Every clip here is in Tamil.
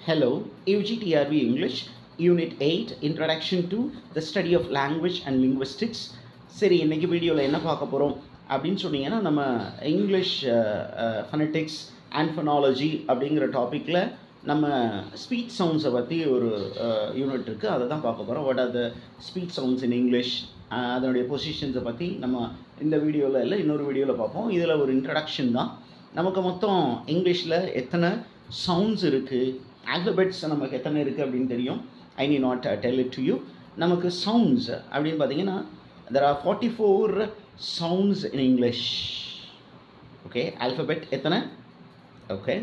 Hello, UGTRV English, Unit 8, Introduction to the Study of Language and Linguistics. சரி, இன்றைக்கி வீடியோவில் என்ன பார்க்க போகிறோம் அப்படின்னு சொன்னீங்கன்னா, நம்ம இங்கிலீஷ் ஃபனட்டிக்ஸ் அண்ட் ஃபனாலஜி அப்படிங்கிற டாப்பிக்கில் நம்ம ஸ்பீச் சவுண்ட்ஸை பற்றி ஒரு யூனிட் இருக்குது, அதை தான் பார்க்க போகிறோம். What are the speech sounds in English, அதனுடைய பொசிஷன்ஸை பற்றி நம்ம இந்த வீடியோவில் இல்லை இன்னொரு வீடியோவில் பார்ப்போம். இதில் ஒரு இன்ட்ரடக்ஷன் தான். நமக்கு மொத்தம் இங்கிலீஷில் எத்தனை சவுண்ட்ஸ் இருக்குது, ஆல்ஃபபெட்ஸ் நமக்கு எத்தனை இருக்குது அப்படின்னு தெரியும். I need not del it to you. நமக்கு சவுண்ட்ஸ் அப்படின்னு பார்த்தீங்கன்னா there are 44 sounds in English. Okay, alphabet எத்தனை? ஓகே,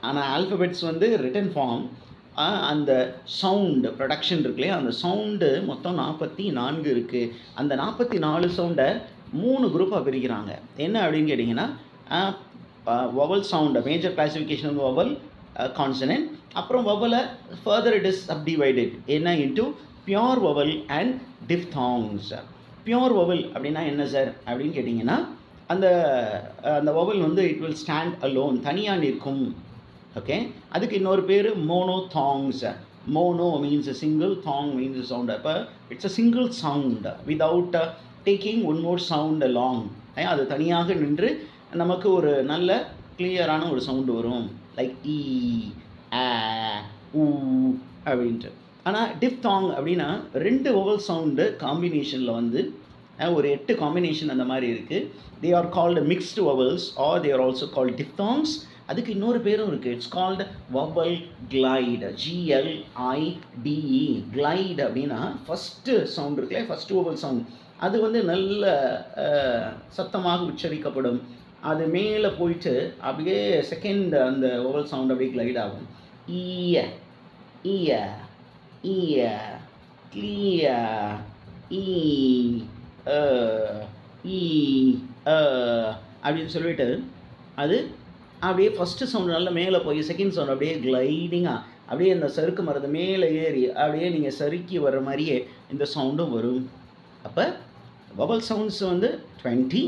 ஆனால் ஆல்ஃபபெட்ஸ் வந்து ரிட்டன் ஃபார்ம், அந்த சவுண்டு ப்ரொடக்ஷன் இருக்கு இல்லையா, அந்த சவுண்டு மொத்தம் 44 இருக்குது. அந்த 44 சவுண்டை 3 குரூப்பாக பிரிக்கிறாங்க. என்ன அப்படின்னு கேட்டிங்கன்னா, vowel sound, major classification vowel, consonant. அப்புறம் வவலை ஃபர்தர் இட் இஸ் சப்டிவைடட் என்ன into pure vowel and diphthongs. Pure vowel அப்படின்னா என்ன சார் அப்படின்னு கேட்டிங்கன்னா, அந்த வவல் வந்து இட் வில் ஸ்டாண்ட் அலோன், தனியாக நிற்கும். ஓகே, அதுக்கு இன்னொரு பேர் monophthongs. Mono means single, phthong means sound. அப்போ it's a single sound without taking one more sound along. அது தனியாக நின்று நமக்கு ஒரு நல்ல கிளியரான ஒரு சவுண்டு வரும், லைக் ஈ, ஆ, ஊ அப்படின்ட்டு. ஆனால் டிஃப்தாங் அப்படின்னா 2 வவல் சவுண்டு காம்பினேஷனில் வந்து ஒரு 8 காம்பினேஷன் அந்த மாதிரி இருக்குது. They are called mixed vowels are they are also called diphthongs. அதுக்கு இன்னொரு பேரும் இருக்குது, it's called vowel glide, GLIDE. Glide அப்படின்னா ஃபஸ்ட்டு சவுண்ட் இருக்குல்ல, ஃபஸ்ட்டு வவல் சவுண்ட், அது வந்து நல்ல சத்தமாக உச்சரிக்கப்படும். அது மேலே போயிட்டு அப்படியே செகண்ட் அந்த வவல் சவுண்ட் அப்படியே கிளைட் ஆகும். ஈய, ஈய, ஈய, கிளிய, ஈ, ஈ அப்படின்னு சொல்லிட்டு அது அப்படியே ஃபஸ்ட்டு சவுண்டு நல்லா மேலே போய் செகண்ட் சவுண்ட் அப்படியே கிளைடிங்காக அப்படியே இந்த சறுக்கு மரத்து மேலே ஏறி அப்படியே நீங்கள் சறுக்கி வர்ற மாதிரியே இந்த சவுண்டும் வரும். அப்போ வவல் சவுண்ட்ஸ் வந்து 20,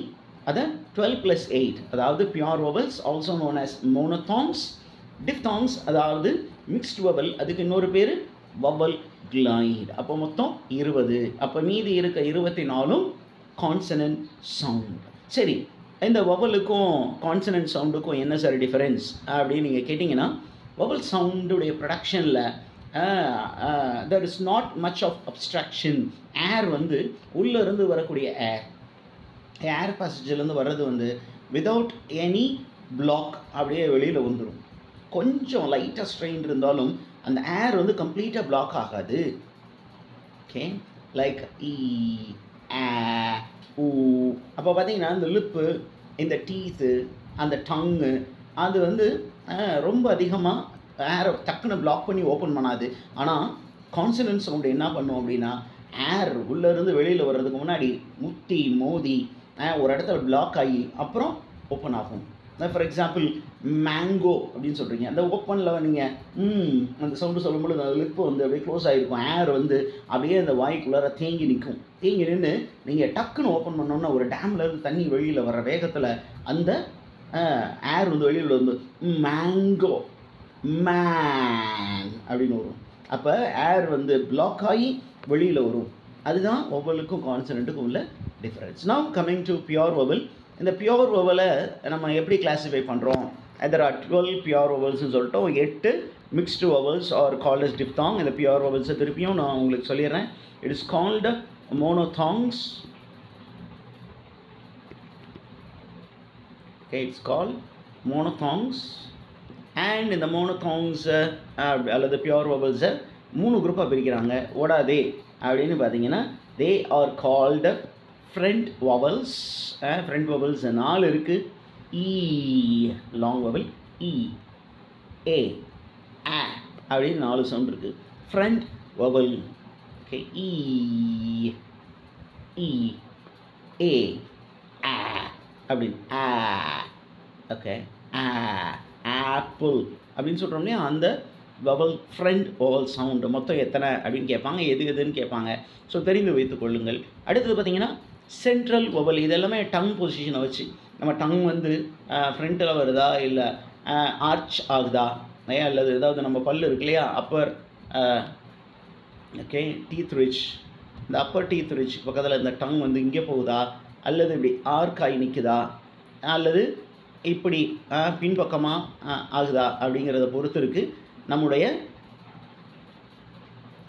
அதை 12 + 8, அதாவது pure vowels also known as monophthongs. Diphthongs அதாவது மிக்ஸ்டு வவல், அதுக்கு இன்னொரு பேர் வவல் கிளைட். அப்போ மொத்தம் 20. அப்போ மீதி இருக்க 24ம் கான்சனன்ட் சவுண்ட். சரி, இந்த வவலுக்கும் கான்சனன்ட் சவுண்டுக்கும் என்ன சார் டிஃபரன்ஸ் அப்படின்னு நீங்கள் கேட்டிங்கன்னா, வவல் சவுண்டுடைய ப்ரொடக்ஷனில் there is not much of abstraction. ஏர் வந்து உள்ளேருந்து வரக்கூடிய ஏர் பேசேஜிலேருந்து வர்றது வந்து விதவுட் எனி பிளாக் அப்படியே வெளியில் வந்துடும். கொஞ்சம் லைட்டாக ஸ்ட்ரெயின் இருந்தாலும் அந்த ஏர் வந்து கம்ப்ளீட்டாக பிளாக் ஆகாது. ஓகே, லைக் ஈ, ஆ, ஊ. அப்போ பார்த்தீங்கன்னா இந்த லிப்பு, இந்த டீத்து, அந்த டங்கு, அது வந்து ரொம்ப அதிகமாக ஏரை டக்குன்னு பிளாக் பண்ணி ஓப்பன் பண்ணாது. ஆனால் கான்சனன்ட் சவுண்டு என்ன பண்ணும் அப்படின்னா, ஏர் உள்ளேருந்து வெளியில் வர்றதுக்கு முன்னாடி முட்டி மோதி ஒரு இடத்துல பிளாக் ஆகி அப்புறம் ஓப்பன் ஆகும். ஃபார் எக்ஸாம்பிள் மேங்கோ அப்படின்னு சொல்கிறீங்க, அந்த ஓப்பனில் நீங்கள் அந்த சவுண்டு சொல்லும்போது அந்த லிப்பு வந்து அப்படியே க்ளோஸ் ஆகிருக்கும், ஏர் வந்து அப்படியே அந்த வாய்க்குள்ளார தேங்கி நிற்கும். தேங்கி நின்று நீங்கள் டக்குன்னு ஓப்பன் பண்ணோன்னா ஒரு டேம்லேருந்து தண்ணி வெளியில் வர வேகத்தில் அந்த ஏர் வந்து வெளியில் வந்து மேங்கோ, மேன் அப்படின்னு வரும். அப்போ ஏர் வந்து பிளாக் ஆகி வெளியில் வரும். அதுதான் வவலுக்கும் கான்சனண்ட்டுக்கும் உள்ள difference. Now coming to pure vowel. இந்த பியோர் வவலை நம்ம எப்படி கிளாஸிஃபை பண்ணுறோம்? there are 12 பியோர் வவல்ஸ்னு சொல்லிட்டோம், 8 mixed vowels are called as diphthong. இந்த பியோர் வவல்ஸை திருப்பியும் நான் உங்களுக்கு சொல்லிடுறேன். It is called monophthongs. Okay, it's called monophthongs. And இந்த மோனோதாங்ஸ் அல்லது பியோர் வவல்ஸை 3 குரூப்பாக பிரிக்கிறாங்க. what are they அப்படின்னு பார்த்தீங்கன்னா, they are called front vowels. front vowels 4 இருக்குது. ஈ லாங் வவல், இ, ஏ, ஆ அப்படின்னு 4 சவுண்ட் இருக்குது. Front vowel. ஓகே, ஈ, இ, ஏ, ஆ அப்படின்னு ஆ. ஓகே, ஆ, ஆப்பிள் அப்படின்னு சொல்கிறோம் இல்லையா, அந்த வவல் ஃப்ரண்ட் வவல் சவுண்டு மொத்தம் எத்தனை அப்படின்னு கேட்பாங்க, எதுன்னு கேட்பாங்க. ஸோ தெரிந்து வைத்துக் கொள்ளுங்கள். அடுத்தது பார்த்திங்கன்னா சென்ட்ரல் வவல். இதெல்லாமே டங் பொசிஷனை வச்சு, நம்ம டங் வந்து ஃப்ரண்ட்டில் வருதா இல்லை ஆர்ச் ஆகுதா அல்லது ஏதாவது நம்ம பல் இருக்கு இல்லையா, அப்பர் ஓகே டீத் ரிச், இந்த அப்பர் டீத் ரிச் பக்கத்தில் இந்த டங் வந்து இங்கே போகுதா, அல்லது இப்படி ஆர்க்காய் நிற்குதா, அல்லது இப்படி பின்பக்கமாக ஆகுதா அப்படிங்கிறத பொறுத்து இருக்குது நம்முடைய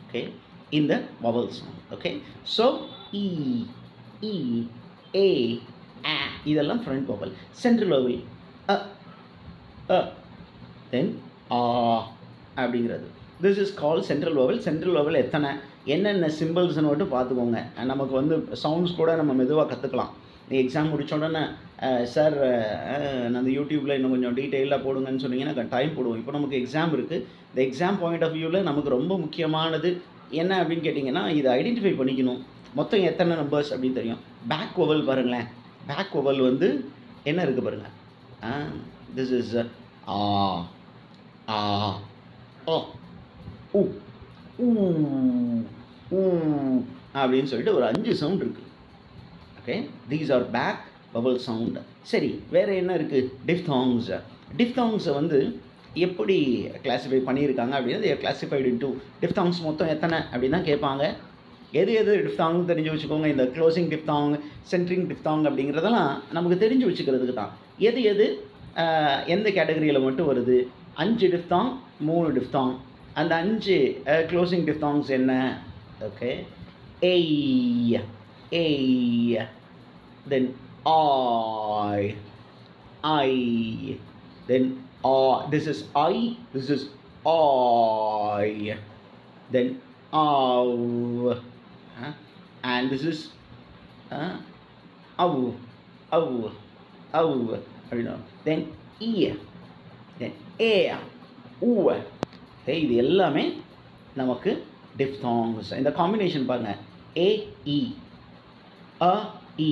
ஓகே இந்த வவல் சவுண்ட். ஓகே ஸோ இ இ ஏ ஆ இதெல்லாம் ஃப்ரண்ட் வவல். சென்ட்ரல் வவல் தென் ஆ அப்படிங்கிறது. This is call central vowel. Central vowel என்னென்ன சிம்பிள்ஸ்னு மட்டும் பார்த்துக்கோங்க. நமக்கு வந்து சவுண்ட்ஸ் கூட நம்ம மெதுவாக கற்றுக்கலாம். நீ எக்ஸாம் முடித்த உடனே சார் நான் அந்த யூடியூப்பில் இன்னும் கொஞ்சம் டீட்டெயிலாக போடுங்கன்னு சொன்னீங்கன்னா டைம் போடுவோம். இப்போ நமக்கு எக்ஸாம் இருக்குது. இந்த எக்ஸாம் பாயிண்ட் ஆஃப் வியூவில் நமக்கு ரொம்ப முக்கியமானது என்ன அப்படின்னு கேட்டிங்கன்னா, இதை ஐடென்டிஃபை பண்ணிக்கணும். மொத்தம் எத்தனை நம்பர்ஸ் அப்படின்னு தெரியும். பேக் வவல் பாருங்களேன். பேக் வவல் வந்து என்ன இருக்குது பாருங்கள். திஸ் இஸ் ஆ ஆ ஓ ஊ ஊ ஊ அப்படின்னு சொல்லிட்டு ஒரு 5 சவுண்ட் இருக்குது. Okay these are back vowel sound. சரி, வேறு என்ன இருக்குது? டிஃப்தாங்ஸ். டிஃப்தாங்ஸை வந்து எப்படி கிளாஸிஃபை பண்ணியிருக்காங்க அப்படின்னா, கிளாஸிஃபைடு இன்டு டிஃப்தாங்ஸ் மொத்தம் எத்தனை அப்படின்னு தான் கேட்பாங்க. எது டிஃப்தாங்னு தெரிஞ்சு வச்சுக்கோங்க. இந்த க்ளோசிங் டிஃப்தாங், சென்ட்ரிங் டிஃப்தாங் அப்படிங்கிறதெல்லாம் நமக்கு தெரிஞ்சு வச்சுக்கிறதுக்கு தான். எது எந்த கேட்டகரியில் மட்டும் வருது? 5 டிஃப்தாங், 3 டிஃப்தாங். அந்த 5 க்ளோசிங் டிஃப்தாங்ஸ் என்ன? ஓகே ஏய் ஏய், then I, then this is I, this is I, then ow, and this is ow, அப்படின்னா then E, then A, U. இது எல்லாமே நமக்கு டிஃப்தாங்ஸ். இந்த காம்பினேஷன் பாருங்கள். A E இ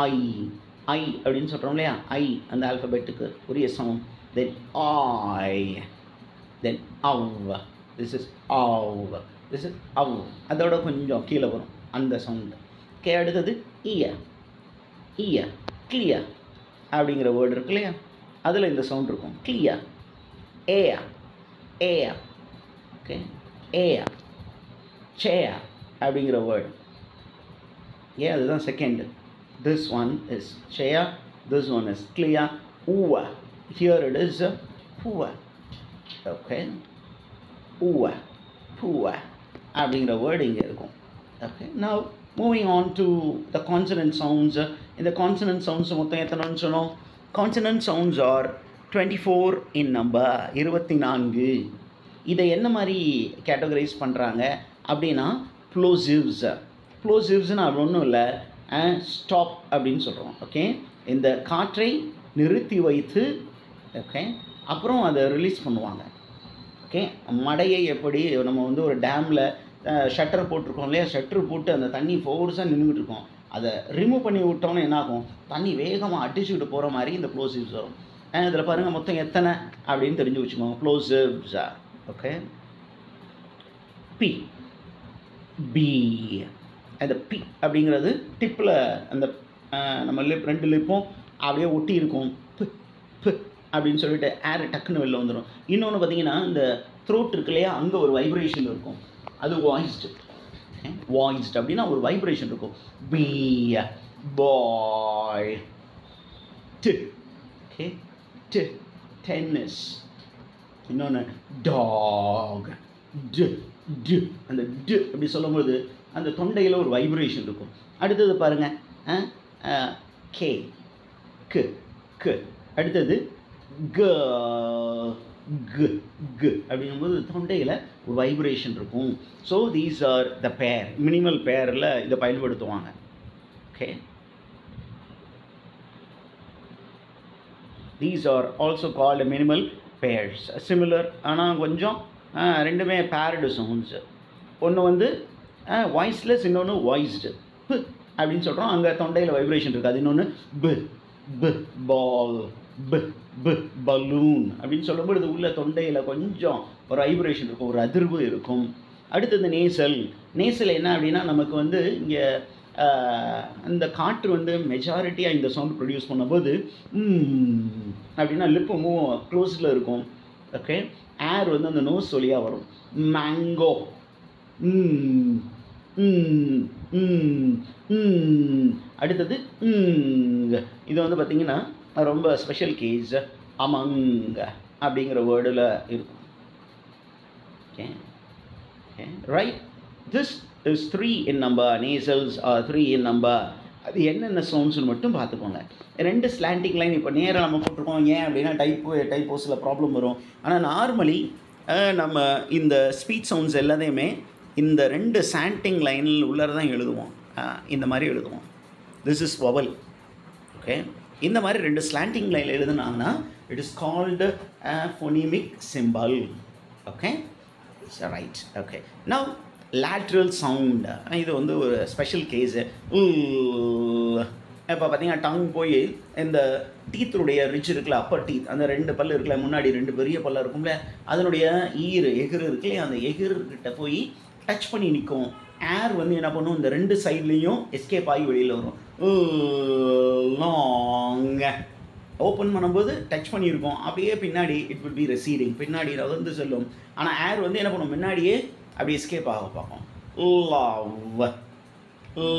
ஐ ஐ அப்படின்னு சொல்கிறோம் இல்லையா, ஐ அந்த ஆல்ஃபபெட்டுக்கு உரிய சவுண்ட். தென் ஐ, தென் அவ், திஸ் இஸ் அவ், திஸ் இஸ் அவ். அதோட கொஞ்சம் கீழே வரும் அந்த சவுண்டு. ஓகே அடுத்தது இய இய கிளியர் அப்படிங்கிற வேர்டு இருக்கு இல்லையா, அதில் இந்த சவுண்ட் இருக்கும். கிளியர் ஏயா ஏயா. ஓகே ஏயா சேயா அப்படிங்கிற வேர்டு. Yeah, அதுதான் second. This one is chair, this one is clear. Uwa, here it is puwa. Okay, uwa puwa அப்படிங்கிற வேர்டு இங்கே இருக்கும். Okay, now moving on to the consonant sounds. இந்த consonant sounds மொத்தம் எத்தனைன்னு சொன்னோம்? Consonant sounds are 24 in number, 24. இதை என்ன மாதிரி கேட்டகரைஸ் பண்ணுறாங்க அப்படின்னா, plosives. ப்ளோசிவ்ஸ்னு அது ஒன்றும் இல்லை, ஸ்டாப் அப்படின்னு சொல்கிறோம். ஓகே, இந்த காற்றை நிறுத்தி வைத்து ஓகே அப்புறம் அதை ரிலீஸ் பண்ணுவாங்க. ஓகே, மடையை எப்படி நம்ம வந்து ஒரு டேமில் ஷட்டர் போட்டிருக்கோம் இல்லையா, ஷட்டர் போட்டு அந்த தண்ணி ஃபோர்ஸாக நின்றுக்கிட்டு இருக்கோம், அதை ரிமூவ் பண்ணி விட்டோன்னு என்னாகும், தண்ணி வேகமாக அடிச்சுக்கிட்டு போகிற மாதிரி இந்த ப்ளோசிவ்ஸ் வரும். இதில் பாருங்கள் மொத்தம் எத்தனை அப்படின்னு தெரிஞ்சு வச்சுக்கோங்க. ப்ளோசிவ்ஸா ஓகே பி பி. அந்த பி அப்படிங்கிறது டிப்பில் அந்த நம்ம லிப் 2 லிப்பும் அப்படியே ஒட்டி இருக்கும். அப்படின்னு சொல்லிட்டு ஏர் டக்குன்னு வெளில வந்துடும். இன்னொன்று பார்த்தீங்கன்னா இந்த த்ரோட் இருக்கு இல்லையா, அங்கே ஒரு வைப்ரேஷன் இருக்கும், அது வாய்ஸ்டு. வாய்ஸ்டு அப்படின்னா ஒரு வைப்ரேஷன் இருக்கும். பி பாய் டு. ஓகே டு டென்னிஸ். இன்னொன்று டாக் டு டு. அந்த டு அப்படி சொல்லும்போது அந்த தொண்டையில் ஒரு வைப்ரேஷன் இருக்கும். அடுத்தது பாருங்கள் கே கு கு. அடுத்தது க கு கு அப்படிங்கும்போது தொண்டையில் ஒரு வைப்ரேஷன் இருக்கும். ஸோ தீஸ் ஆர் த பேர், மினிமல் பேரில் இதை பயன்படுத்துவாங்க. Okay, these are also called minimal pairs. Similar ஆனால் கொஞ்சம் ரெண்டுமே பேர்டு சவுண்ட்ஸு. ஒன்று வந்து வாய்ஸ்லெஸ், இன்னொன்று வாய்ஸ்டு. பு அப்படின்னு சொல்கிறோம், அங்கே தொண்டையில் வைப்ரேஷன் இருக்காது. இன்னொன்று பு பு பால், பு பு பலூன் அப்படின்னு சொல்லும்போது உள்ள தொண்டையில் கொஞ்சம் ஒரு வைப்ரேஷன் இருக்கும், ஒரு அதிர்வு இருக்கும். அடுத்தது நேசல். நேசல் என்ன அப்படின்னா, நமக்கு வந்து இங்கே அந்த காற்று வந்து மெஜாரிட்டியாக இந்த சவுண்ட் ப்ரொடியூஸ் பண்ணும்போது அப்படின்னா லிப்பு மூவ் க்ளோஸில் இருக்கும். ஓகே. ஏர் வந்து அந்த நோஸ் வழியாக வரும். மேங்கோ. அடுத்தது இது வந்து பார்த்திங்கன்னா ரொம்ப ஸ்பெஷல் கேஸ். அமங் அப்படிங்கிற வேர்டில் இருக்கும். Okay okay right. This is 3 in number. Nasals are 3 in number. அது என்னென்ன சவுண்ட்ஸ்னு மட்டும் பார்த்துக்கோங்க. 2 ஸ்லாண்டிங் லைன் இப்போ நேராக நம்ம போட்டிருக்கோம். ஏன் அப்படின்னா டைப்போஸில் ப்ராப்ளம் வரும். ஆனால் நார்மலி நம்ம இந்த ஸ்பீச் சவுண்ட்ஸ் எல்லாத்தையுமே இந்த 2 ஸ்லாண்டிங் லைனில் உள்ளார தான் எழுதுவோம். இந்த மாதிரி எழுதுவோம். This is vowel. ஓகே. இந்த மாதிரி 2 ஸ்லாண்டிங் லைனில் எழுதுனாங்கன்னா it is called phonemic symbol. Okay right. Okay. Now lateral sound. இது வந்து ஒரு ஸ்பெஷல் கேஸு. இப்போ பார்த்தீங்கன்னா டங் போய் இந்த டீத்துடைய ரிச் இருக்குல்ல, அப்பர் டீத், அந்த 2 பல் இருக்குல்ல, முன்னாடி 2 பெரிய பல்ல இருக்கும்ல, அதனுடைய எகிர் இருக்குல்லையே, அந்த எகிர்கிட்ட போய் டச் பண்ணி நிற்கும். ஏர் வந்து என்ன பண்ணும், இந்த 2 சைட்லேயும் எஸ்கேப் ஆகி வெளியில் வரும். லாங் ஓப்பன் பண்ணும்போது டச் பண்ணியிருக்கோம். அப்படியே பின்னாடி இட் வில் பி ரெசீடிங், பின்னாடி வந்து செல்லும். ஆனால் ஏர் வந்து என்ன பண்ணும், முன்னாடியே அப்படி எஸ்கேப் ஆக பார்க்கும். லவ்,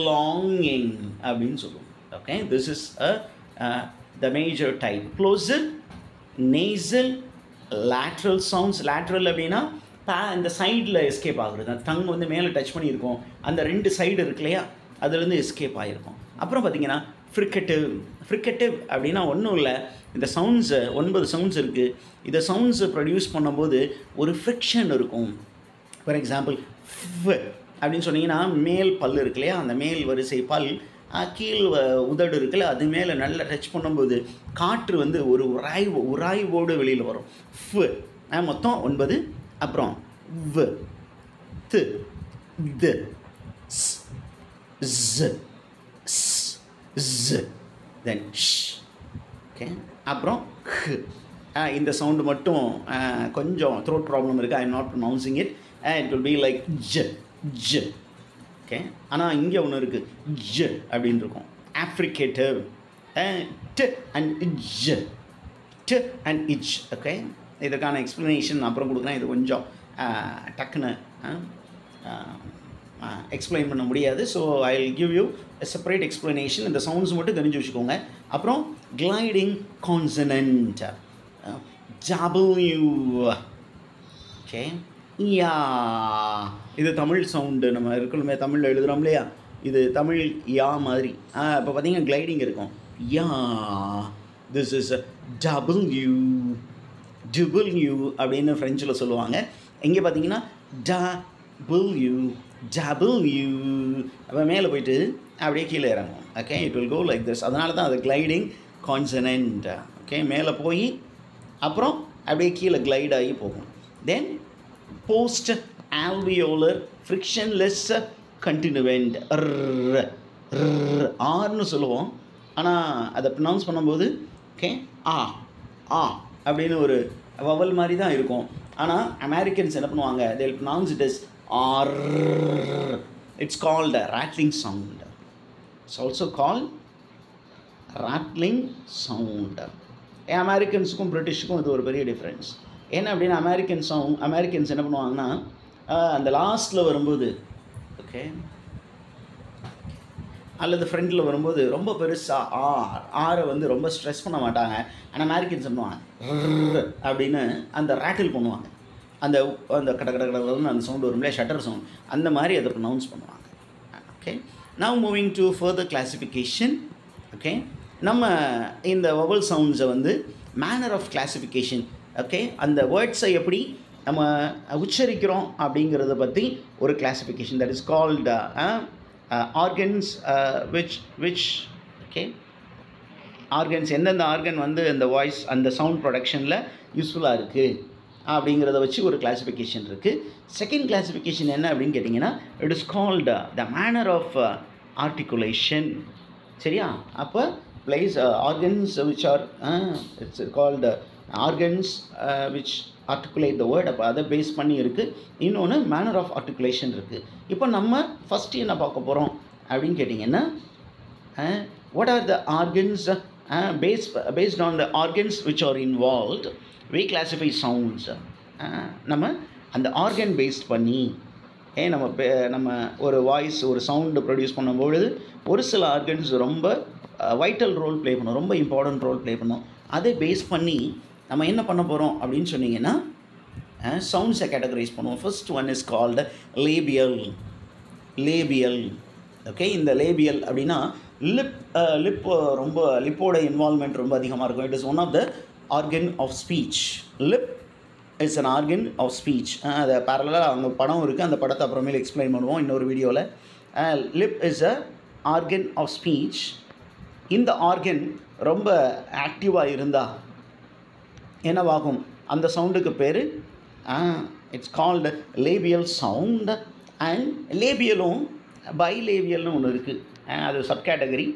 லாங்கிங் அப்படின்னு சொல்லுவோம். Okay. This is the major type. Closal, nasal, lateral sounds. Lateral அப்படின்னா இந்த சைடில் எஸ்கேப் ஆகுறது. அந்த டங் வந்து மேலே டச் பண்ணியிருக்கோம், அந்த 2 சைடு இருக்கு இல்லையா, அதுலேருந்து எஸ்கேப் ஆகிருக்கும். அப்புறம் பார்த்தீங்கன்னா ஃப்ரிக்கட்டிவ். ஃப்ரிக்கட்டிவ் அப்படின்னா ஒன்றும் இல்லை, இந்த சவுண்ட்ஸு 9 சவுண்ட்ஸ் இருக்குது. இந்த சவுண்ட்ஸை ப்ரொடியூஸ் பண்ணும்போது ஒரு ஃப்ரிக்ஷன் இருக்கும். ஃபார் எக்ஸாம்பிள் அப்படின்னு சொன்னீங்கன்னா மேல் பல் இருக்கு இல்லையா, அந்த மேல் வரிசை பல் கீழ் உதடு இருக்குல்ல, அது மேலே நல்லா டச் பண்ணும்போது காற்று வந்து ஒரு உராய்வோடு வெளியில் வரும். மொத்தம் 9. அப்புறம் வ, து, து, ஸ், ஸ், ஸ், ஸ், தென் ஷ். ஓகே. அப்புறம் ஹ். இந்த சவுண்டு மட்டும் கொஞ்சம் த்ரோட் ப்ராப்ளம் இருக்குது. I am not pronouncing it. It will be like ஜ, ஜ. ஓகே. ஆனால் இங்கே ஒன்று இருக்குது, ஜ அப்படின்னு இருக்கும். ஆஃப்ரிகேட்டிவ், ட் அண்ட் ஜ, ட் அண்ட் இச். ஓகே. இதுக்கான எக்ஸ்ப்ளனேஷன் அப்புறம் கொடுக்குறேன். இது கொஞ்சம் டக்குன்னு எக்ஸ்பிளைன் பண்ண முடியாது. So I will give you a separate explanation. இந்த சவுண்ட்ஸ் மட்டும் தெரிஞ்சு வச்சுக்கோங்க. அப்புறம் கிளைடிங் கான்சனன்ட், டபிள்யூ. ஓகே. யா, இது தமிழ் சவுண்டு. நம்ம இருக்கணுமே தமிழில் எழுதுகிறோம் இல்லையா, இது தமிழ் யா மாதிரி. இப்போ பார்த்தீங்கன்னா கிளைடிங் இருக்கும். யா, திஸ் இஸ் டபிள்யூ. டபிள்யூ அப்படின்னு ஃப்ரெஞ்சில் சொல்லுவாங்க. இங்கே பார்த்தீங்கன்னா டபிள்யூ, டபிள்யூ. அப்போ மேலே போயிட்டு அப்படியே கீழே இறங்கும். Okay. It will go like this. அதனால தான் அது கிளைடிங் கான்சனன்ட். ஓகே. மேலே போய் அப்புறம் அப்படியே கீழே கிளைட் ஆகி போகும். தென் போஸ்ட் ஆல்வியோலர் ஃப்ரிக்ஷன்லெஸ் கண்டினியூவெண்ட், ஆர்னு சொல்லுவோம். ஆனால் அதை ப்ரொனவுன்ஸ் பண்ணும்போது ஓகே ஆ ஆ அப்படின்னு ஒரு வவல் மாதிரி தான் இருக்கும். ஆனால் அமெரிக்கன்ஸ் என்ன பண்ணுவாங்க, they will pronounce it as R. It's called a rattling sound. It's also called rattling sound. அமெரிக்கன்ஸுக்கும் பிரிட்டிஷுக்கும் இது ஒரு பெரிய டிஃப்ரென்ஸ். என்ன அப்படின்னா அமெரிக்கன்ஸ் என்ன பண்ணுவாங்கன்னா அந்த லாஸ்ட்டில் வரும்போது ஓகே அல்லது ஃப்ரண்ட்டில் வரும்போது ரொம்ப பெருசாக ஆரை வந்து ரொம்ப ஸ்ட்ரெஸ் பண்ண மாட்டாங்க. ஆனால் அமெரிக்கன்ஸ் பண்ணுவாங்க அப்படின்னு அந்த ரேட்டில் பண்ணுவாங்க. அந்த அந்த கட கட கடன்னு அந்த சவுண்டு வரும்ல, ஷட்டர் சவுண்ட், அந்த மாதிரி அதை ப்ரொனவுன்ஸ் பண்ணுவாங்க. Okay. Now moving to further classification. Okay. நம்ம இந்த வவல் சவுண்ட்ஸை வந்து மேனர் ஆஃப் கிளாசிஃபிகேஷன். ஓகே. அந்த வேர்ட்ஸை எப்படி நம்ம உச்சரிக்கிறோம் அப்படிங்கிறத பற்றி ஒரு classification. That is called organs which okay organs, எந்தெந்த ஆர்கன் வந்து அந்த வாய்ஸ் அந்த சவுண்ட் ப்ரொடக்ஷனில் யூஸ்ஃபுல்லாக இருக்குது அப்படிங்கிறத வச்சு ஒரு கிளாசிஃபிகேஷன் இருக்குது. செகண்ட் கிளாசிஃபிகேஷன் என்ன அப்படின்னு கேட்டிங்கன்னா it is called the manner of articulation. சரியா? அப்போ place organs which are it's called organs which articulate the word. அப்போ அதை பேஸ் பண்ணி இருக்குது. இன்னொன்று மேனர் ஆஃப் ஆர்டிகுலேஷன் இருக்குது. இப்போ நம்ம ஃபஸ்ட்டு என்ன பார்க்க போகிறோம் அப்படின்னு கேட்டிங்கன்னா what are the organs based on the organs which are involved we classify sounds. நம்ம அந்த ஆர்கன் பேஸ்ட் பண்ணி நம்ம ஒரு வாய்ஸ் ஒரு சவுண்டு ப்ரொடியூஸ் பண்ணும்பொழுது ஒரு சில ஆர்கன்ஸ் ரொம்ப வைட்டல் ரோல் ப்ளே பண்ணும், ரொம்ப இம்பார்ட்டன்ட் ரோல் ப்ளே பண்ணும். அதை பேஸ் பண்ணி நம்ம என்ன பண்ண போகிறோம் அப்படின்னு சொன்னீங்கன்னா சவுண்ட்ஸை கேட்டகரைஸ் பண்ணுவோம். First one is called labial. Okay, இந்த லேபியல் அப்படின்னா லிப்போட இன்வால்மெண்ட் ரொம்ப அதிகமாக இருக்கும். It is one of the organ of speech. Lip it's an organ of speech. அதை பேரலாக அவங்க படம் இருக்குது, அந்த படத்தை அப்புறமேல் எக்ஸ்பிளைன் பண்ணுவோம் இன்னொரு வீடியோவில். Lip is a organ of speech. இந்த ஆர்கன் ரொம்ப ஆக்டிவாக இருந்தால் என்னவாகும்? அந்த சவுண்டுக்கு பேர் it's called labial sound. And லேபியலும் பைலேபியல்னு ஒன்று இருக்குது, அது சப் கேட்டகரி.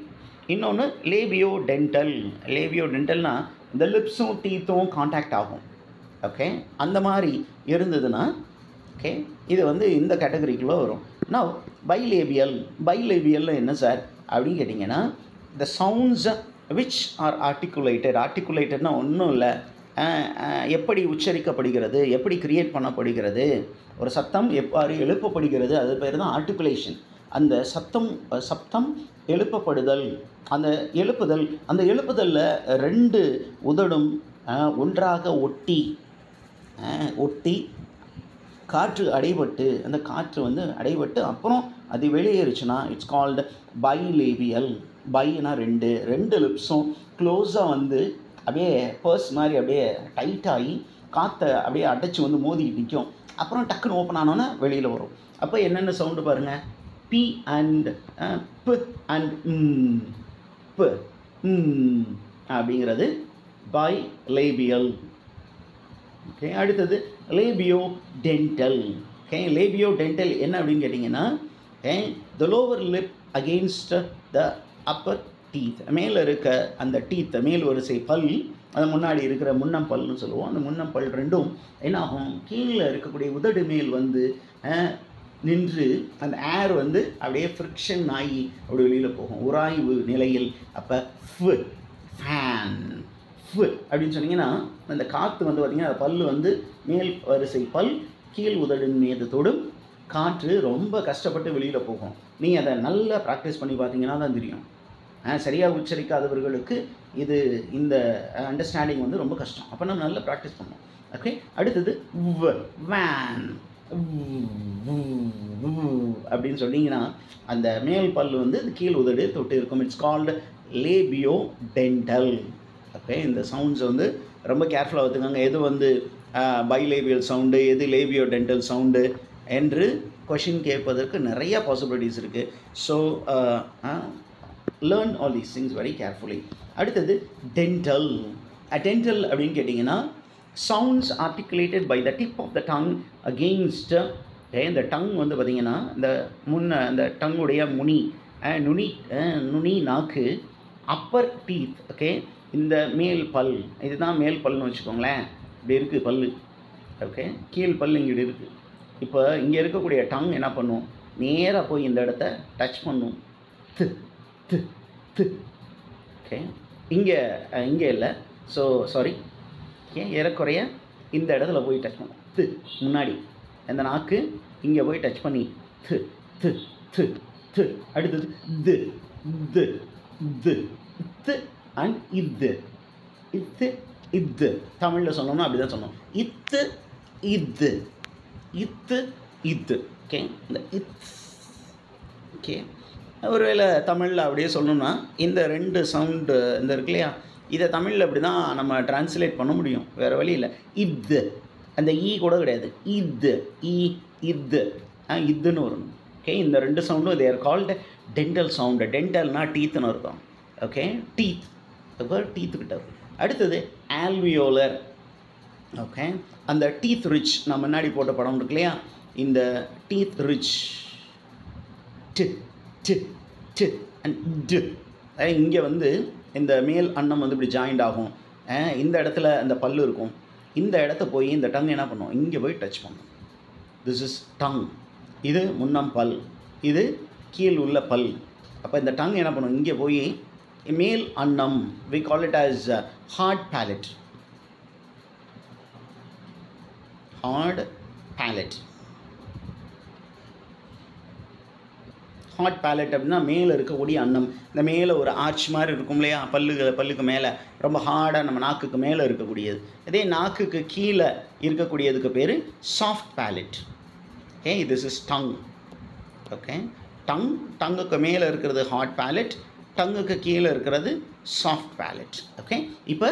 இன்னொன்று லேபியோ டென்டல்னால் இந்த லிப்ஸும் டீத்தும் கான்டாக்ட் ஆகும். ஓகே, அந்த மாதிரி இருந்ததுன்னா ஓகே இது வந்து இந்த கேட்டகரிக்குள்ளே வரும். நவ் பைலேபியல் என்ன சார் அப்படின்னு கேட்டிங்கன்னா, த சவுண்ட்ஸ் விச் ஆர் ஆர்டிகுலேட்டட்னா ஒன்றும் இல்லை, எப்படி உச்சரிக்கப்படுகிறது, எப்படி கிரியேட் பண்ணப்படுகிறது, ஒரு சத்தம் எவ்வாறு எழுப்பப்படுகிறது, அது பேர் தான் ஆர்டிகுலேஷன். அந்த சத்தம் எழுப்பப்படுதல், அந்த எழுப்புதலில் ரெண்டு உதடும் ஒன்றாக ஒட்டி காற்று அடைபட்டு, அந்த காற்று வந்து அடைபட்டு அப்புறம் அது வெளியேறுச்சுன்னா இட்ஸ் கால்டு பைலேபியல். பைனா ரெண்டு லிப்ஸும் க்ளோஸாக வந்து அப்படியே பர்ஸ் மாதிரி அப்படியே டைட்டாகி காற்றை அப்படியே அடைச்சி வந்து மோதிக்கிட்டு நிற்கும். அப்புறம் டக்குன்னு ஓப்பன் ஆனோன்னா வெளியில் வரும். அப்போ என்னென்ன சவுண்டு பாருங்கள், பி அண்ட் ப அண்ட் ப அப்படிங்கிறது பைலேபியல். ஓகே, அடுத்தது labio dental. Okay, labio dental என்ன அப்படின்னு கேட்டிங்கன்னா, the lower lip against the upper teeth. மேலே இருக்க அந்த டீத், மேல் வரிசை பல், அது முன்னாடி இருக்கிற முன்னம்பல்னு சொல்லுவோம். அந்த முன்னம்பல் ரெண்டும் என்ன ஆகும், கீழே இருக்கக்கூடிய உதடு மேல் வந்து நின்று அந்த ஏர் வந்து அப்படியே ஃப்ரிக்ஷன் ஆகி அப்படி வெளியில் போகும், உராய்வு நிலையில். அப்போ ஃபேன் அப்படின்னு சொன்னீங்கன்னா அந்த காற்று வந்து பார்த்திங்கன்னா அந்த பல் வந்து மேல் வரிசை பல் கீழ் உதடின் மீது தொடும், காற்று ரொம்ப கஷ்டப்பட்டு வெளியில் போகும். நீங்கள் அதை நல்லா ப்ராக்டிஸ் பண்ணி பார்த்தீங்கன்னா தான் தெரியும். சரியாக உச்சரிக்காதவர்களுக்கு இந்த அண்டர்ஸ்டாண்டிங் வந்து ரொம்ப கஷ்டம். அப்போ நம்ம நல்லா ப்ராக்டிஸ் பண்ணோம். ஓகே, அடுத்தது வேன் அப்படின்னு சொன்னீங்கன்னா அந்த மேல் பல் வந்து கீழ் உதடு தொட்டு இருக்கும். It's called labio dental. Okay, இந்த சவுண்ட்ஸ் வந்து ரொம்ப கேர்ஃபுல்லாக பார்த்துக்கோங்க. எது வந்து பைலேபியல் சவுண்டு, எது லேபியோ டென்டல் சவுண்டு என்று கொஷின் கேட்பதற்கு நிறைய பாசிபிலிட்டிஸ் இருக்குது. So learn all these things very carefully. அடுத்தது டென்டல் அப்படின்னு கேட்டிங்கன்னா, sounds articulated by the tip of the tongue against. இந்த டங் வந்து பார்த்திங்கன்னா இந்த டங்குடைய நுனி நாக்கு, அப்பர் டீத். ஓகே, இந்த மேல் பல், இதுதான் மேல் பல்னு வச்சுக்கோங்களேன். இப்படி இருக்குது பல். ஓகே, கீழ் பல் இங்கே இருக்குது. இப்போ இங்கே இருக்கக்கூடிய டங் என்ன பண்ணும், நேராக போய் இந்த இடத்த டச் பண்ணும். ஓகே, இங்கே இல்லை, ஸோ சாரி. ஓகே, ஏறக்குறைய இந்த இடத்துல போய் டச் பண்ணும். முன்னாடி அந்த நாக்கு இங்கே போய் டச் பண்ணி அடுத்தது அண்ட் இத்து தமிழில் சொன்னோம்னா அப்படி தான் சொன்னோம். இத்து. ஓகே, இந்த ஓகே, ஒருவேளை தமிழில் அப்படியே சொல்லணும்னா இந்த ரெண்டு சவுண்டு இந்த இருக்கு இல்லையா, இதை தமிழில் அப்படி தான் நம்ம டிரான்ஸ்லேட் பண்ண முடியும், வேறு வழி இல்லை. அந்த கூட கிடையாது, இதுன்னு வரணும். ஓகே, இந்த ரெண்டு சவுண்டும் தேர் கால்டு டென்டல் சவுண்டு. டென்டல்னா டீத்துன்னு இருக்கும். ஓகே, டீத்துக்கிட்ட இருக்கும். அடுத்தது ஆல்வியோலர். ஓகே, அந்த டீத் ரிச், நான் முன்னாடி போட்ட படம் இருக்கு இல்லையா, இந்த டீத் ரிச் அண்ட் இங்கே வந்து இந்த மேல் அன்னம் வந்து இப்படி ஜாயிண்ட் ஆகும். இந்த இடத்துல அந்த பல்லு இருக்கும். இந்த இடத்த போய் இந்த டங் என்ன பண்ணும், இங்கே போய் டச் பண்ணும். This is tongue. இது முன்னம் பல், இது கீழ் உள்ள பல். அப்போ இந்த டங் என்ன பண்ணும், இங்கே போய் மேல் அன்னம், we call it as hard palate. hard palate. Hard palate அப்படின்னா மேலே இருக்கக்கூடிய அன்னம், இந்த மேலே ஒரு ஆர்ச் மாதிரி இருக்கும் இல்லையா, பல்லுக்கு மேலே ரொம்ப ஹார்டாக நம்ம நாக்குக்கு மேலே இருக்கக்கூடியது. இதே நாக்குக்கு கீழே இருக்கக்கூடியதுக்கு பேர் soft palate. Okay, this is tongue. Okay, டங்குக்கு மேலே இருக்கிறது ஹார்ட் பேலட், டங்குக்கு கீழே இருக்கிறது சாஃப்ட் பேலட். ஓகே, இப்போ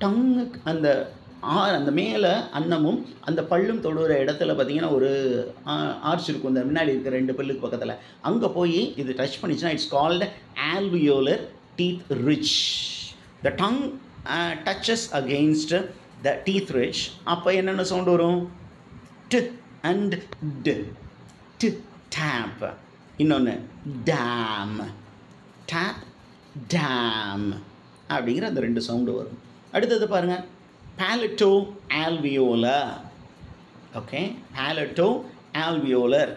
டங்குக்கு அந்த மேலே அன்னமும் அந்த பல்லும் தொடுகிற இடத்துல பார்த்திங்கன்னா ஒரு ஆர்ச் இருக்கும், இந்த முன்னாடி இருக்கிற 2 பல்லுக்கு பக்கத்தில். அங்கே போய் இது டச் பண்ணிச்சுன்னா it's called alveolar teeth ridge. The tongue touches against the teeth ridge. அப்போ என்னென்ன சவுண்ட் வரும்? ட் அண்ட் ட். ட் டேப், இன்னொன்று டேம். டேப் டேம் அப்படிங்கிற அந்த 2 சவுண்டு வரும். அடுத்தது பாருங்கள், palato-alveolar. Okay, palato-alveolar.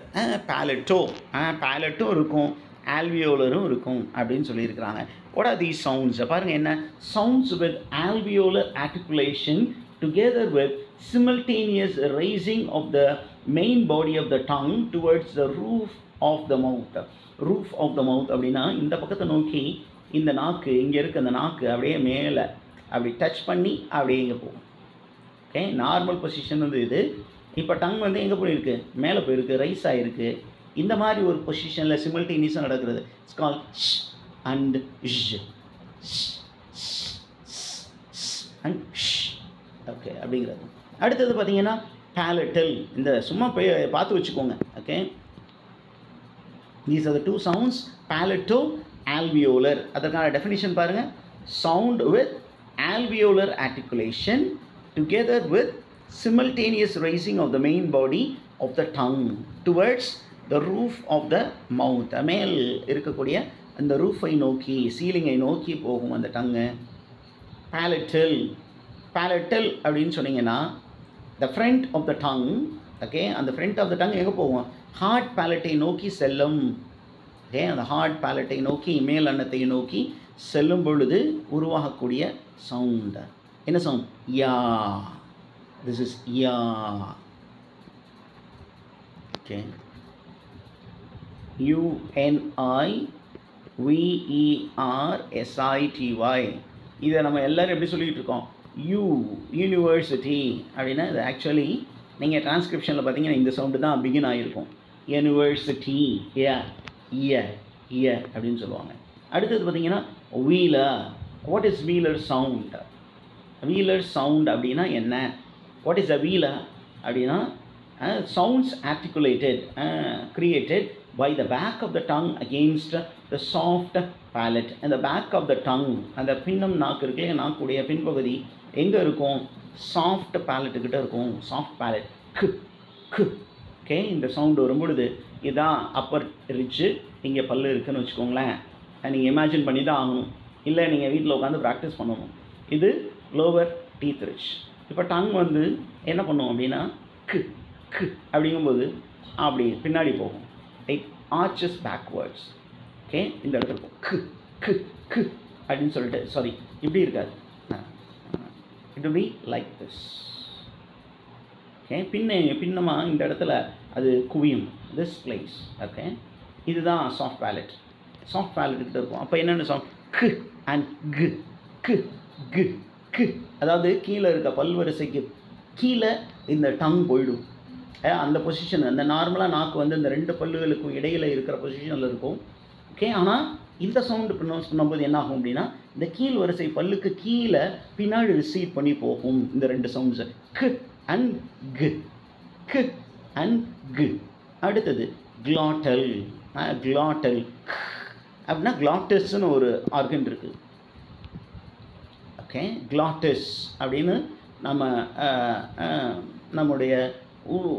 palato இருக்கும், alveolar இருக்கும் அப்படின்னு சொல்லியிருக்கிறாங்க. what are these sounds? பாருங்கள் என்ன sounds with alveolar articulation together with simultaneous raising of the main body of the tongue towards the roof of the mouth. roof of the mouth அப்படின்னா இந்த பக்கத்தை நோக்கி இந்த நாக்கு, இங்கே இருக்க அந்த நாக்கு அப்படியே மேலே அப்படி டச் பண்ணி அப்படியே இங்கே போகும். ஓகே, நார்மல் பொசிஷன் வந்து இது. இப்போ டங் வந்து எங்கே போயிருக்கு? மேலே போயிருக்கு, ரைஸ் ஆகிருக்கு. இந்த மாதிரி ஒரு பொசிஷனில் சிமில்டேனியஸாக நடக்கிறது. It's call sh and sh, and sh. Okay, அப்படிங்கிறது. அடுத்தது பார்த்தீங்கன்னா பேலட்டல். இந்த சும்மா போய் பார்த்து வச்சுக்கோங்க. Okay, these are the 2 sounds, palato alveolar. அதற்கான டெஃபினிஷன் பாருங்கள், sound with alveolar articulation together with simultaneous raising of the main body of the tongue towards the roof of the mouth. மேல் இருக்கக்கூடிய அந்த ரூஃபை நோக்கி, சீலிங்கை நோக்கி போகும் அந்த டங்கு. பேலட்டல். பேலட்டல் அப்படின்னு சொன்னீங்கன்னா the front of the tongue. Okay, அந்த front of the tongue எங்கே போகும்? ஹார்ட் பேலட்டை நோக்கி செல்லும். ஓகே, அந்த ஹார்ட் பேலட்டை நோக்கி, மேல் அன்னத்தை நோக்கி செல்லும் பொழுது உருவாகக்கூடிய சவுண்ட். என்ன sound? Yeah. This is yeah. Okay, UNIVERSITY. இதை நம்ம எல்லோரும் எப்படி சொல்லிகிட்டு இருக்கோம்? யூனிவர்சிட்டி அப்படின்னா இது ஆக்சுவலி நீங்கள் டிரான்ஸ்கிரிப்ஷனில் பார்த்தீங்கன்னா இந்த சவுண்டு தான் பிகின் ஆகிருக்கும். யூனிவர்சிட்டி, அப்படின்னு சொல்லுவாங்க. அடுத்தது பார்த்தீங்கன்னா wheeler. What is wheeler sound? Wheeler sound அப்படின்னா என்ன? வாட் இஸ் அ வீலர் அப்படின்னா sounds articulated created by the back of the tongue against the soft palate. And the back of the tongue, அந்த பின்னம் நாக்கு இருக்குல்லையே, நாக்குடைய பின்பகுதி எங்கே இருக்கும்? சாஃப்ட் பேலட்டு கிட்ட இருக்கும். Soft palate. ஓகே, இந்த சவுண்டு வரும்பொழுது இதுதான் அப்பர் ரிட்ஜு, இங்கே பல்லு இருக்குதுன்னு வச்சுக்கோங்களேன். நீங்கள் இமேஜின் பண்ணி தான் ஆகணும், இல்லை நீங்கள் வீட்டில் உட்காந்து ப்ராக்டிஸ் பண்ணணும். இது லோவர் டீத் ரிட்ஜ். இப்போ டங் வந்து என்ன பண்ணுவோம் அப்படின்னா அப்படிங்கும்போது அப்படி பின்னாடி போகும். It arches backwards. ஓகே, இந்த இடத்துல இருக்கும் அப்படின்னு சொல்லிட்டு, சாரி இப்படி இருக்காது, it will be like this. Okay, பின்னமாக இந்த இடத்துல அது குவியும், திஸ் பிளேஸ். ஓகே, இதுதான் சாஃப்ட் பேலட். சாஃப்ட் பேலட்டுக்கிட்ட இருக்கும். அப்போ என்னென்ன சவுண்ட்? கு அண்ட் கு கு கு கு. அதாவது கீழே இருக்க பல்வரிசைக்கு கீழே இந்த டங் போயிடும். அந்த பொசிஷன், அந்த நார்மலாக நாக்கு வந்து இந்த 2 பல்லுகளுக்கும் இடையில் இருக்கிற பொசிஷனில் இருக்கும். ஓகே, ஆனால் இந்த சவுண்டு ப்ரொனவுன்ஸ் பண்ணும்போது என்ன ஆகும் அப்படின்னா இந்த கீழ் வரிசை பல்லுக்கு கீழே பின்னாடி ரிசீவ் பண்ணி போகும் இந்த 2 சவுண்ட்ஸு, கு அண்ட் கு கு அண்ட் கு. அடுத்தது க்ளாட்டல். க்ளாட்டல் அப்படின்னா க்ளாட்டஸ்ன்னு ஒரு ஆர்கன் இருக்குது. ஓகே, க்ளாட்டஸ் அப்படின்னு நம்முடைய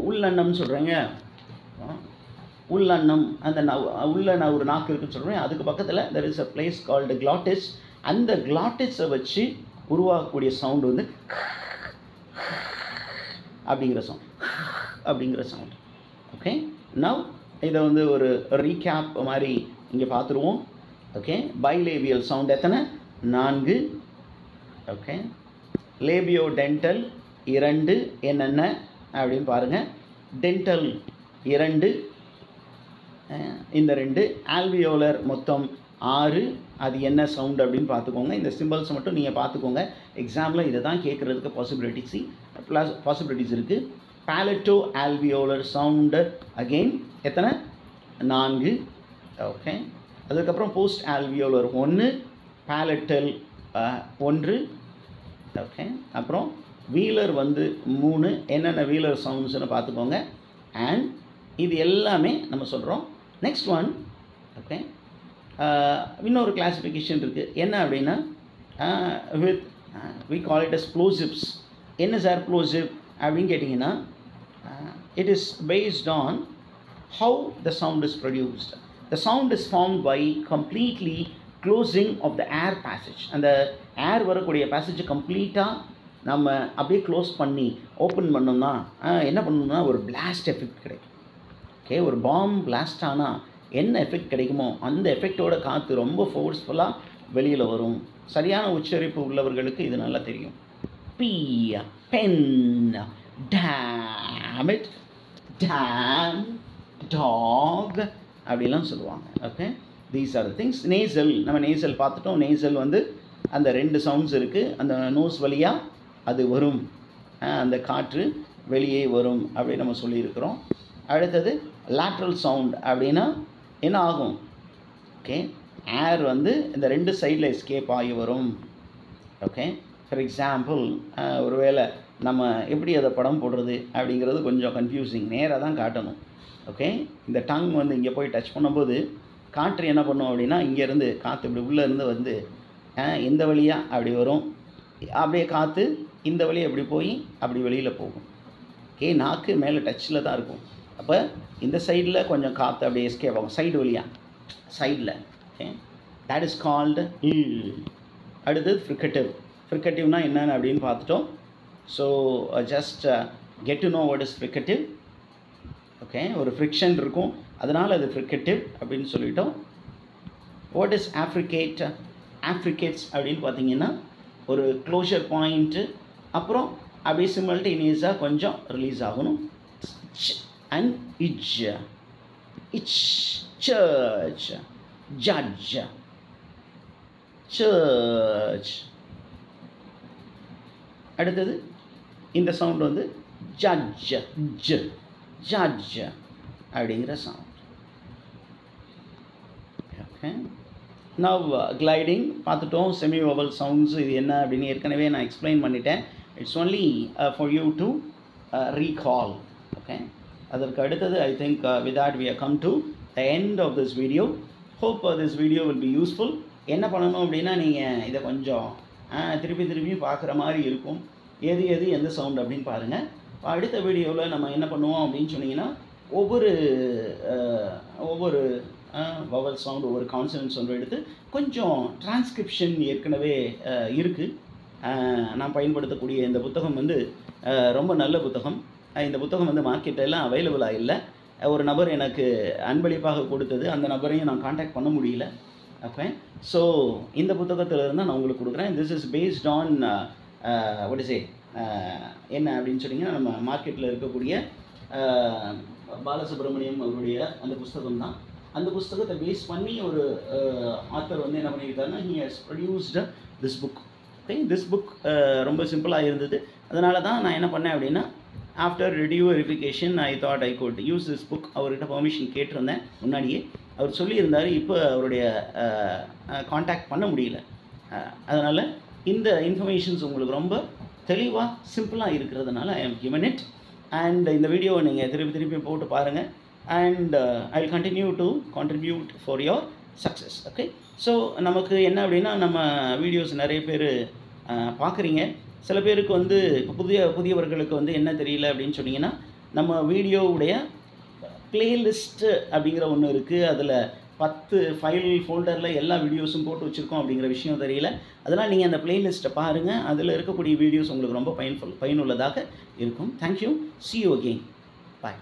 உள்ளன்னம் சொல்கிறேங்க, உள்ளன்னம். அந்த உள்ள ஒரு நாக்கு இருக்குன்னு சொல்கிறேன், அதுக்கு பக்கத்தில் there is a place called glottis. அந்த glottisஸை வச்சு உருவாகக்கூடிய சவுண்டு வந்து அப்படிங்கிற சவுண்ட். ஓகே, நவ் இதை வந்து ஒரு ரீகேப் மாதிரி இங்கே பார்த்துருவோம். ஓகே, பைலேபியல் சவுண்ட் எத்தனை? 4. Okay, labio dental 2. என்னென்ன? அப்படின்னு பாருங்கள். டென்டல் 2, இந்த 2. ஆல்வியோலர் மொத்தம் 6. அது என்ன சவுண்ட் அப்படின்னு பார்த்துக்கோங்க. இந்த சிம்பிள்ஸ் மட்டும் நீங்கள் பார்த்துக்கோங்க. எக்ஸாமில் இதை தான் கேட்குறதுக்கு பாசிபிலிட்டிஸ் இருக்குது. பேலட்டோ ஆல்வியோலர் சவுண்டு அகெயின் எத்தனை? 4. ஓகே. அதுக்கப்புறம் போஸ்ட் ஆல்வியோலர் 1, பேலட்டல் 1. ஓகே. அப்புறம் வீலர் வந்து 3. என்னென்ன வீலர் சவுண்ட்ஸ்னு பார்த்துக்கோங்க. அண்ட் இது எல்லாமே நம்ம சொல்கிறோம். நெக்ஸ்ட் ஒன், ஓகே, இன்னொரு கிளாஸிஃபிகேஷன் இருக்குது. என்ன அப்படின்னா with we call it as plosives. என்ன சார் ப்ளோசிவ் அப்படின்னு கேட்டிங்கன்னா, it is based on how the sound is produced. The sound is formed by completely closing of the air passage. அந்த ஏர் வரக்கூடிய பேசேஜ் கம்ப்ளீட்டாக நம்ம அப்படியே க்ளோஸ் பண்ணி ஓப்பன் பண்ணோம்னா என்ன பண்ணணும்னா ஒரு பிளாஸ்ட் எஃபெக்ட் கிடைக்கும். ஓகே, ஒரு பாம் பிளாஸ்ட் ஆனால் என்ன எஃபெக்ட் கிடைக்குமோ அந்த எஃபெக்டோட காற்று ரொம்ப ஃபோர்ஸ்ஃபுல்லாக வெளியில் வரும். சரியான உச்சரிப்பு உள்ளவர்களுக்கு இது நல்லா தெரியும். P, pen, damn it, damn, dog அப்படிலாம் சொல்லுவாங்க. Okay, these are the things. Nasal, நம்ம நேசல் பார்த்துட்டோம். நேசல் வந்து அந்த 2 சவுண்ட்ஸ் இருக்குது. அந்த நோஸ் வழியாக அது வரும், அந்த காற்று வெளியே வரும் அப்படின்னு நம்ம சொல்லியிருக்கிறோம். அடுத்தது லேட்ரல் சவுண்ட் அப்படின்னா என்ன ஆகும்? ஓகே, ஏர் வந்து இந்த 2 சைடில் எஸ்கேப் ஆகி வரும். ஓகே, ஃபார் எக்ஸாம்பிள் ஒருவேளை நம்ம எப்படி அதை படம் போடுறது அப்படிங்கிறது கொஞ்சம் கன்ஃபியூசிங். நேராக தான் காட்டணும். ஓகே, இந்த டங் வந்து இங்கே போய் டச் பண்ணும்போது காற்று என்ன பண்ணும் அப்படின்னா, இங்கேருந்து காற்று இப்படி உள்ளேருந்து வந்து இந்த வழியாக அப்படி வரும். அப்படியே காற்று இந்த வழியாக இப்படி போய் அப்படி வெளியில் போகும். ஓகே, நாக்கு மேலே டச்சில் தான் இருக்கும். அப்போ இந்த சைடில் கொஞ்சம் காற்று அப்படியே எஸ்கேப் ஆகும், சைடு வழியாக, சைடில். Okay, that is called L. அடுத்தது ஃப்ரிக்கட்டிவ். ஃப்ரிக்கட்டிவ்னா என்னென்னு அப்படின்னு பார்த்துட்டோம். So just get to know what is fricative. Okay, ஒரு ஃப்ரிக்ஷன் இருக்கும், அதனால் அது ஃப்ரிக்கட்டிவ் அப்படின்னு சொல்லிட்டோம். What is ஆஃப்ரிகேட்? ஆஃப்ரிகேட்ஸ் அப்படின்னு பார்த்தீங்கன்னா ஒரு க்ளோஷர் பாயிண்ட்டு, அப்புறம் அப்படியே சிமல்டேனியஸாக கொஞ்சம் ரிலீஸ் ஆகணும். And edge, itch, church, judge, church. அடுத்தது இந்த சவுண்ட் வந்து ஜட்ஜ், ஜட்ஜ் அப்படிங்கிற சவுண்ட். ஓகே, நவ் கிளைடிங் பார்த்துட்டோம். செமி வவல் சவுண்ட்ஸ் இது என்ன அப்படின்னு ஏற்கனவே நான் எக்ஸ்பிளைன் பண்ணிட்டேன். It's only for you to recall. Okay, அதற்கு அடுத்தது I think with that we have come to the end of this video. Hope this video will be useful. என்ன பண்ணணும் அப்படின்னா, நீங்கள் இதை கொஞ்சம் திருப்பி பார்க்குற மாதிரி இருக்கும். எது எந்த சவுண்ட் அப்படின்னு பாருங்கள். அடுத்த வீடியோவில் நம்ம என்ன பண்ணுவோம் அப்படின்னு சொன்னீங்கன்னா, ஒவ்வொரு வவல் சவுண்ட், ஒவ்வொரு கான்சனன்ட் சவுண்ட் எடுத்து கொஞ்சம் டிரான்ஸ்கிரிப்ஷன் ஏற்கனவே இருக்குது. நான் பயன்படுத்தக்கூடிய இந்த புத்தகம் வந்து ரொம்ப நல்ல புத்தகம். இந்த புத்தகம் வந்து மார்க்கெட்டெல்லாம் அவைலபிளாக இல்லை. ஒரு நபர் எனக்கு அன்பளிப்பாக கொடுத்தது. அந்த நபரையும் நான் காண்டாக்ட் பண்ண முடியல. ஓகே, ஸோ இந்த புத்தகத்தில் இருந்தால் நான் உங்களுக்கு கொடுக்குறேன். This is based on what is என்ன அப்படின்னு சொன்னீங்கன்னா, நம்ம மார்க்கெட்டில் இருக்கக்கூடிய பாலசுப்ரமணியம் அவருடைய அந்த புஸ்தகம் தான். அந்த புஸ்தகத்தை பேஸ் பண்ணி ஒரு ஆத்தர் வந்து என்ன பண்ணியிருக்காருன்னா, he has produced this book. Okay, this book ரொம்ப சிம்பிளாக இருந்தது. அதனால தான் நான் என்ன பண்ணேன் அப்படின்னா, after review verification I thought I could use this book. அவர்கிட்ட பெர்மிஷன் கேட்டிருந்தேன் முன்னாடியே. அவர் சொல்லியிருந்தார். இப்போ அவருடைய காண்டாக்ட் பண்ண முடியல. அதனால் இந்த இன்ஃபர்மேஷன்ஸ் உங்களுக்கு ரொம்ப தெளிவாக சிம்பிளாக இருக்கிறதுனால I am given it. And இந்த வீடியோவை நீங்கள் திருப்பி போட்டு பாருங்கள். And I will continue to contribute for your success. Okay, so நமக்கு என்ன அப்படின்னா, நம்ம வீடியோஸ் நிறைய பேர் பார்க்குறீங்க. சில பேருக்கு வந்து இப்போ புதியவர்களுக்கு வந்து என்ன தெரியல அப்படின்னு சொன்னீங்கன்னா, நம்ம வீடியோவுடைய பிளேலிஸ்ட்டு அப்படிங்கிற ஒன்று இருக்குது. அதில் 10 ஃபைல் ஃபோல்டரில் எல்லா வீடியோஸும் போட்டு வச்சுருக்கோம் அப்படிங்கிற விஷயம் தெரியல. அதனால் நீங்கள் அந்த பிளேலிஸ்ட்டை பாருங்கள். அதில் இருக்கக்கூடிய வீடியோஸ் உங்களுக்கு ரொம்ப பயனுள்ளதாக இருக்கும். Thank you. See you again. Bye.